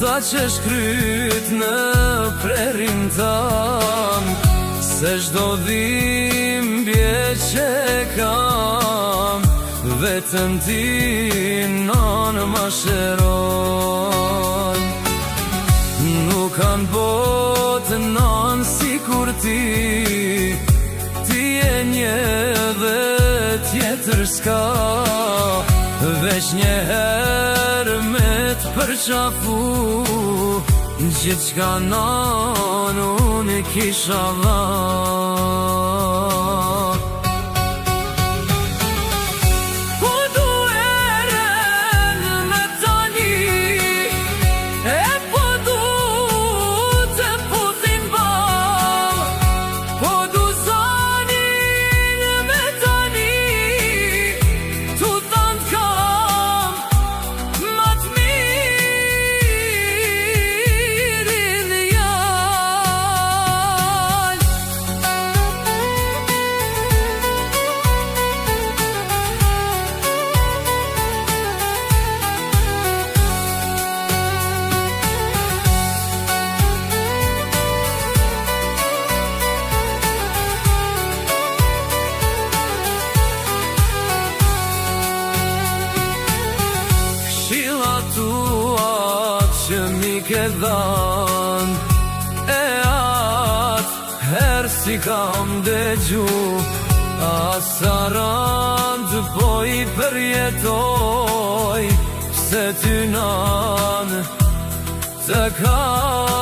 Tha që shkryt në prerin tan, se shdo dhimbje që kam, vetëm ti non ma shëron. Nuk kanë botë non si kur ti e një dhe tjetër s'ka, veç një herë me të përqafu, gjithë qka non unë kisha dha. Që mi ke dhan, e atë herë si kam dëgju, asa randë po i përjetoj, se ty nanë të kam.